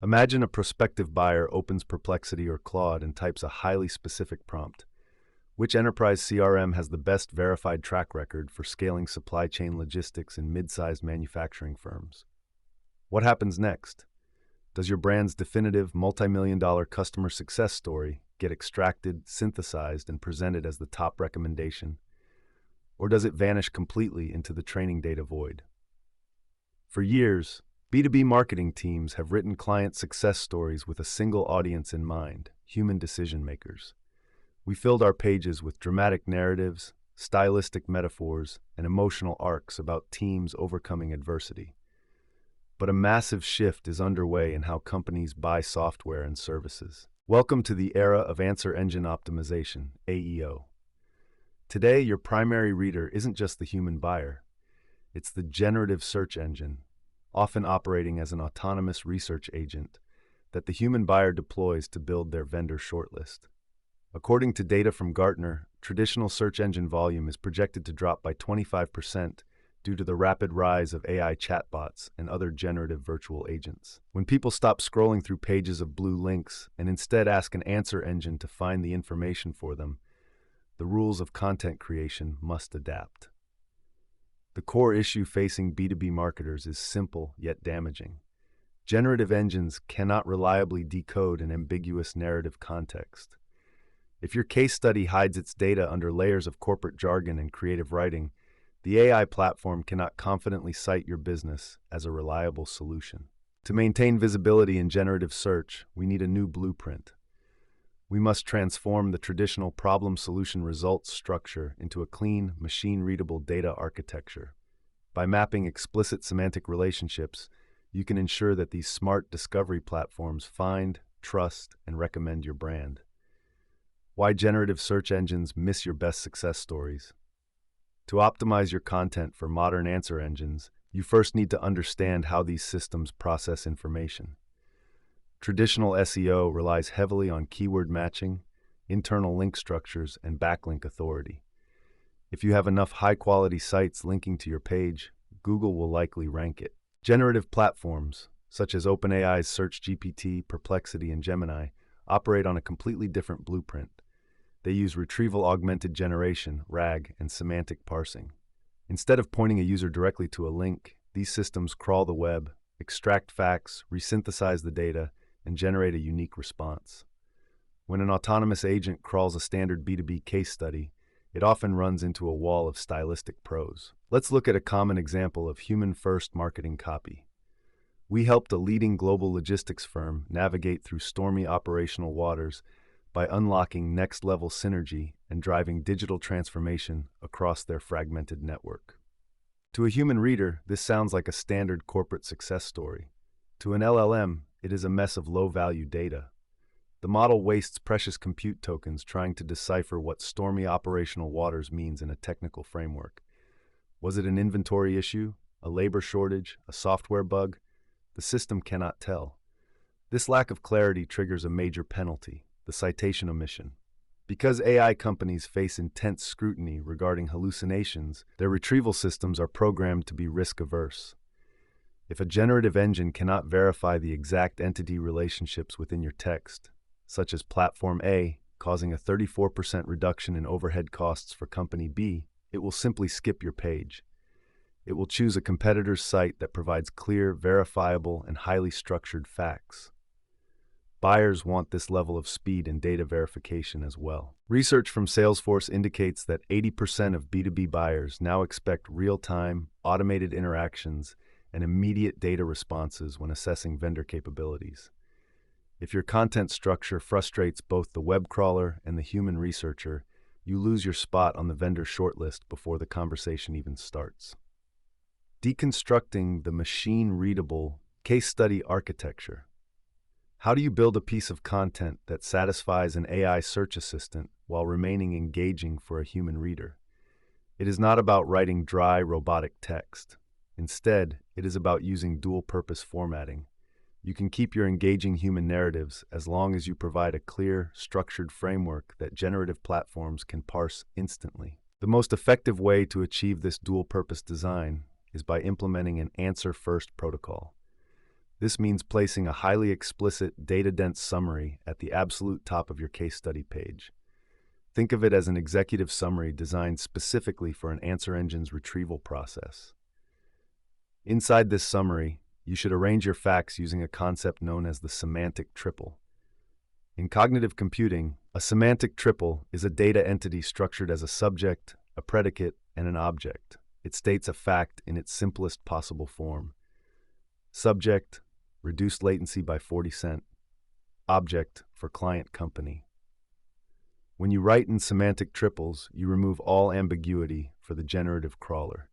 Imagine a prospective buyer opens Perplexity or Claude and types a highly specific prompt. Which enterprise CRM has the best verified track record for scaling supply chain logistics in mid-sized manufacturing firms? What happens next? Does your brand's definitive multi-million-dollar customer success story get extracted, synthesized, and presented as the top recommendation? Or does it vanish completely into the training data void? For years, B2B marketing teams have written client success stories with a single audience in mind: human decision makers. We filled our pages with dramatic narratives, stylistic metaphors, and emotional arcs about teams overcoming adversity. But a massive shift is underway in how companies buy software and services. Welcome to the era of answer engine optimization, AEO. Today, your primary reader isn't just the human buyer. It's the generative search engine, often operating as an autonomous research agent, that the human buyer deploys to build their vendor shortlist. According to data from Gartner, traditional search engine volume is projected to drop by 25% due to the rapid rise of AI chatbots and other generative virtual agents. When people stop scrolling through pages of blue links and instead ask an answer engine to find the information for them, the rules of content creation must adapt. The core issue facing B2B marketers is simple yet damaging. Generative engines cannot reliably decode an ambiguous narrative context. If your case study hides its data under layers of corporate jargon and creative writing, the AI platform cannot confidently cite your business as a reliable solution. To maintain visibility in generative search, we need a new blueprint. We must transform the traditional problem-solution results structure into a clean, machine-readable data architecture. By mapping explicit semantic relationships, you can ensure that these smart discovery platforms find, trust, and recommend your brand. Why generative search engines miss your best success stories. To optimize your content for modern answer engines, you first need to understand how these systems process information. Traditional SEO relies heavily on keyword matching, internal link structures, and backlink authority. If you have enough high-quality sites linking to your page, Google will likely rank it. Generative platforms, such as OpenAI's SearchGPT, Perplexity, and Gemini, operate on a completely different blueprint. They use retrieval-augmented generation, RAG, and semantic parsing. Instead of pointing a user directly to a link, these systems crawl the web, extract facts, resynthesize the data, and generate a unique response. When an autonomous agent crawls a standard B2B case study, it often runs into a wall of stylistic prose. Let's look at a common example of human-first marketing copy. We helped a leading global logistics firm navigate through stormy operational waters by unlocking next-level synergy and driving digital transformation across their fragmented network. To a human reader, this sounds like a standard corporate success story. To an LLM, it is a mess of low-value data. The model wastes precious compute tokens trying to decipher what stormy operational waters means in a technical framework. Was it an inventory issue, a labor shortage, a software bug? The system cannot tell. This lack of clarity triggers a major penalty: the citation omission. Because AI companies face intense scrutiny regarding hallucinations, their retrieval systems are programmed to be risk-averse. If a generative engine cannot verify the exact entity relationships within your text, such as Platform A causing a 34% reduction in overhead costs for Company B, it will simply skip your page. It will choose a competitor's site that provides clear, verifiable, and highly structured facts. Buyers want this level of speed in data verification as well. Research from Salesforce indicates that 80% of B2B buyers now expect real-time, automated interactions and immediate data responses when assessing vendor capabilities. If your content structure frustrates both the web crawler and the human researcher, you lose your spot on the vendor shortlist before the conversation even starts. Deconstructing the machine-readable case study architecture. How do you build a piece of content that satisfies an AI search assistant while remaining engaging for a human reader? It is not about writing dry, robotic text. Instead, it is about using dual-purpose formatting. You can keep your engaging human narratives as long as you provide a clear, structured framework that generative platforms can parse instantly. The most effective way to achieve this dual-purpose design is by implementing an answer-first protocol. This means placing a highly explicit, data-dense summary at the absolute top of your case study page. Think of it as an executive summary designed specifically for an answer engine's retrieval process. Inside this summary, you should arrange your facts using a concept known as the semantic triple. In cognitive computing, a semantic triple is a data entity structured as a subject, a predicate, and an object. It states a fact in its simplest possible form. Subject, reduced latency by 40%. Object, for client company. When you write in semantic triples, you remove all ambiguity for the generative crawler.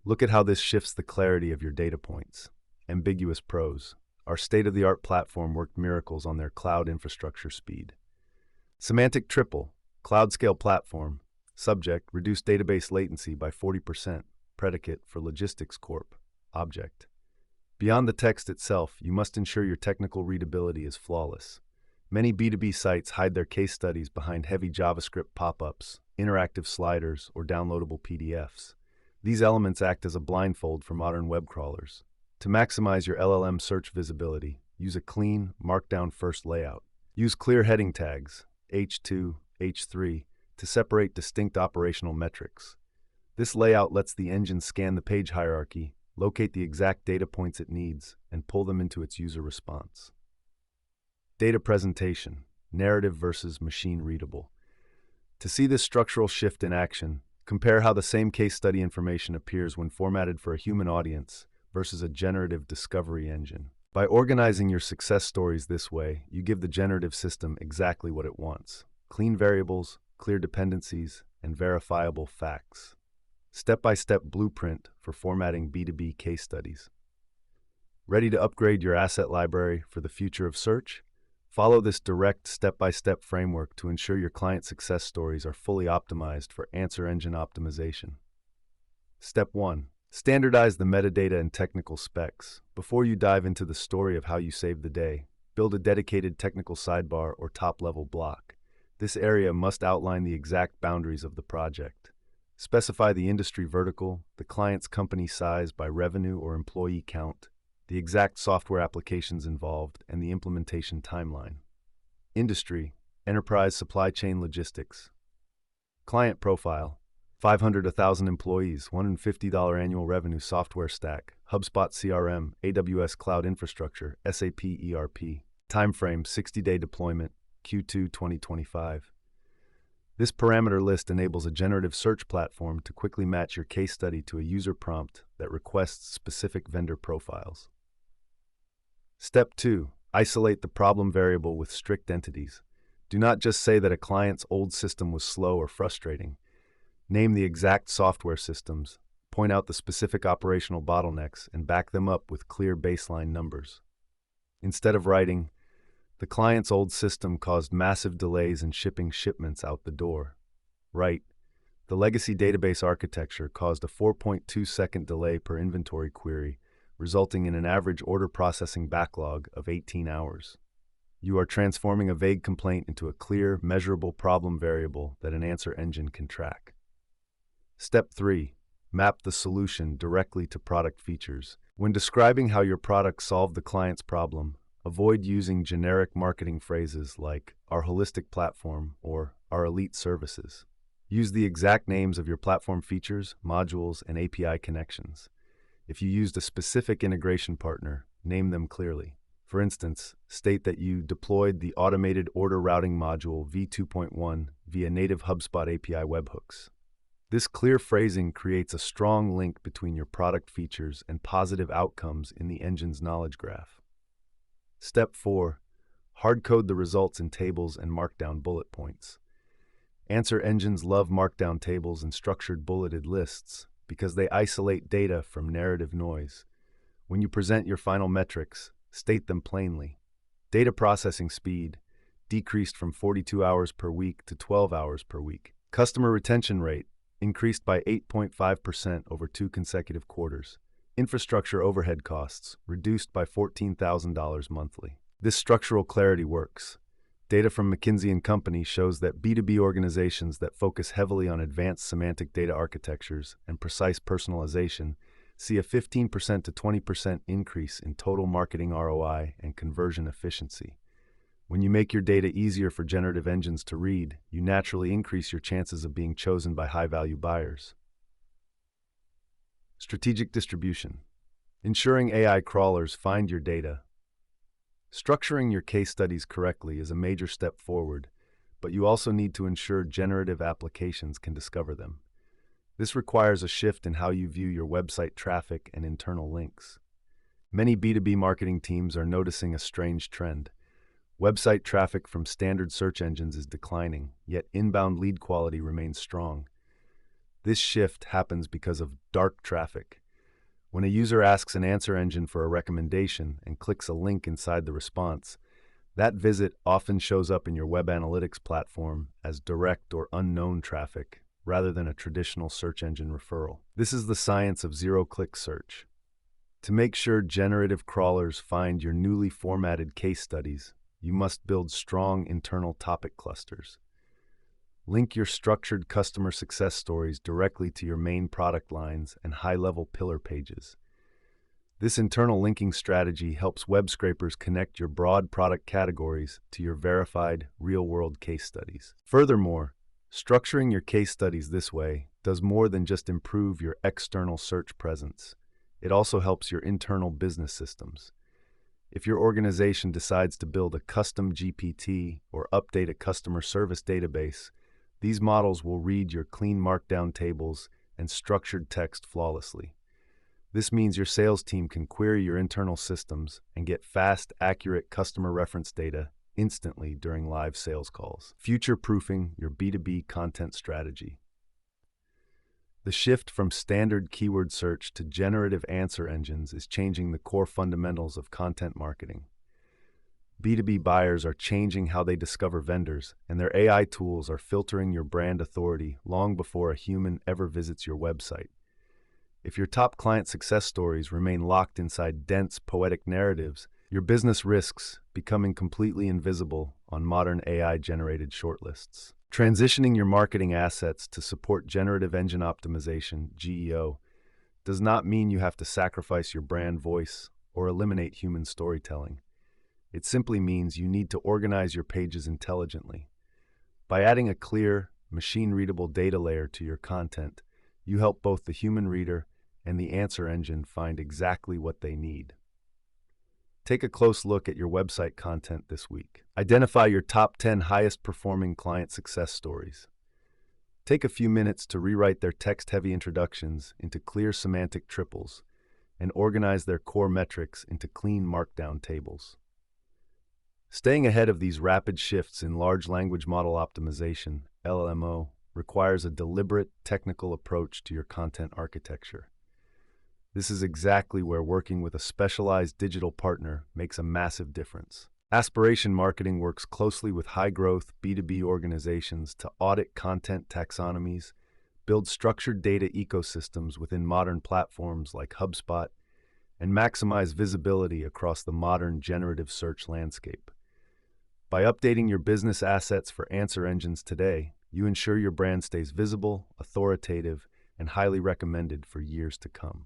Look at how this shifts the clarity of your data points. Ambiguous prose. Our state-of-the-art platform worked miracles on their cloud infrastructure speed. Semantic triple, cloud-scale platform. Subject, reduced database latency by 40%. Predicate, for logistics corp. Object. Beyond the text itself, you must ensure your technical readability is flawless. Many B2B sites hide their case studies behind heavy JavaScript pop-ups, interactive sliders, or downloadable PDFs. These elements act as a blindfold for modern web crawlers. To maximize your LLM search visibility, use a clean, markdown-first layout. Use clear heading tags, H2, H3, to separate distinct operational metrics. This layout lets the engine scan the page hierarchy, locate the exact data points it needs, and pull them into its user response. Data presentation, narrative versus machine readable. To see this structural shift in action, compare how the same case study information appears when formatted for a human audience versus a generative discovery engine. By organizing your success stories this way, you give the generative system exactly what it wants: clean variables, clear dependencies, and verifiable facts. Step-by-step blueprint for formatting B2B case studies. Ready to upgrade your asset library for the future of search? Follow this direct step-by-step framework to ensure your client success stories are fully optimized for answer engine optimization. Step 1. Standardize the metadata and technical specs. Before you dive into the story of how you saved the day, build a dedicated technical sidebar or top-level block. This area must outline the exact boundaries of the project. Specify the industry vertical, the client's company size by revenue or employee count, the exact software applications involved, and the implementation timeline. Industry, enterprise supply chain logistics. Client profile, 500 to 1,000 employees, $150 annual revenue software stack, HubSpot CRM, AWS Cloud Infrastructure, SAP ERP. Timeframe, 60-day deployment, Q2 2025. This parameter list enables a generative search platform to quickly match your case study to a user prompt that requests specific vendor profiles. Step 2. Isolate the problem variable with strict entities. Do not just say that a client's old system was slow or frustrating. Name the exact software systems, point out the specific operational bottlenecks, and back them up with clear baseline numbers. Instead of writing, "The client's old system caused massive delays in shipping shipments out the door," write, "The legacy database architecture caused a 4.2-second delay per inventory query, resulting in an average order processing backlog of 18 hours. You are transforming a vague complaint into a clear, measurable problem variable that an answer engine can track. Step 3. Map the solution directly to product features. When describing how your product solved the client's problem, avoid using generic marketing phrases like "our holistic platform" or "our elite services." Use the exact names of your platform features, modules, and API connections. If you used a specific integration partner, name them clearly. For instance, state that you deployed the automated order routing module v2.1 via native HubSpot API webhooks. This clear phrasing creates a strong link between your product features and positive outcomes in the engine's knowledge graph. Step 4. Hard-code the results in tables and markdown bullet points. Answer engines love markdown tables and structured bulleted lists because they isolate data from narrative noise. When you present your final metrics, state them plainly. Data processing speed decreased from 42 hours per week to 12 hours per week. Customer retention rate increased by 8.5% over 2 consecutive quarters. Infrastructure overhead costs reduced by $14,000 monthly. This structural clarity works. Data from McKinsey & Company shows that B2B organizations that focus heavily on advanced semantic data architectures and precise personalization see a 15% to 20% increase in total marketing ROI and conversion efficiency. When you make your data easier for generative engines to read, you naturally increase your chances of being chosen by high-value buyers. Strategic distribution. Ensuring AI crawlers find your data. Structuring your case studies correctly is a major step forward, but you also need to ensure generative applications can discover them. This requires a shift in how you view your website traffic and internal links. Many B2B marketing teams are noticing a strange trend. Website traffic from standard search engines is declining, yet inbound lead quality remains strong. This shift happens because of dark traffic. When a user asks an answer engine for a recommendation and clicks a link inside the response, that visit often shows up in your web analytics platform as direct or unknown traffic, rather than a traditional search engine referral. This is the science of zero-click search. To make sure generative crawlers find your newly formatted case studies, you must build strong internal topic clusters. Link your structured customer success stories directly to your main product lines and high-level pillar pages. This internal linking strategy helps web scrapers connect your broad product categories to your verified, real-world case studies. Furthermore, structuring your case studies this way does more than just improve your external search presence. It also helps your internal business systems. If your organization decides to build a custom GPT or update a customer service database, these models will read your clean markdown tables and structured text flawlessly. This means your sales team can query your internal systems and get fast, accurate customer reference data instantly during live sales calls. Future-proofing your B2B content strategy. The shift from standard keyword search to generative answer engines is changing the core fundamentals of content marketing. B2B buyers are changing how they discover vendors, and their AI tools are filtering your brand authority long before a human ever visits your website. If your top client success stories remain locked inside dense, poetic narratives, your business risks becoming completely invisible on modern AI-generated shortlists. Transitioning your marketing assets to support generative engine optimization, GEO, does not mean you have to sacrifice your brand voice or eliminate human storytelling. It simply means you need to organize your pages intelligently. By adding a clear, machine-readable data layer to your content, you help both the human reader and the answer engine find exactly what they need. Take a close look at your website content this week. Identify your top 10 highest-performing client success stories. Take a few minutes to rewrite their text-heavy introductions into clear semantic triples and organize their core metrics into clean markdown tables. Staying ahead of these rapid shifts in large language model optimization, LLMO, requires a deliberate, technical approach to your content architecture. This is exactly where working with a specialized digital partner makes a massive difference. Aspiration Marketing works closely with high-growth B2B organizations to audit content taxonomies, build structured data ecosystems within modern platforms like HubSpot, and maximize visibility across the modern generative search landscape. By updating your business assets for answer engines today, you ensure your brand stays visible, authoritative, and highly recommended for years to come.